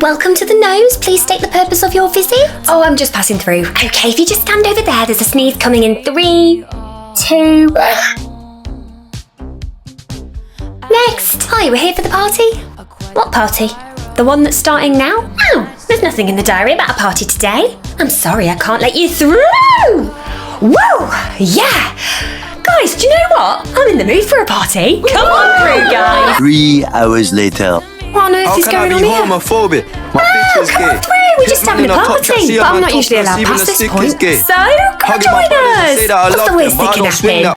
Welcome to the nose. Please state the purpose of your visit. Oh, I'm just passing through. Okay, if you just stand over there, there's a sneeze coming in 3, 2. Next. Hi, we're here for the party. What party? The one that's starting now? Oh, there's nothing in the diary about a party today. I'm sorry, I can't let you through. Whoa, yeah. Guys, do you know what? I'm in the mood for a party. Come on through, guys. 3 hours later. What on earth is going on here? homophobic? My bitch is Come on gay. through, we're just having a party. But I'm not usually allowed past this point. So, come join us. What's the worst that can happen?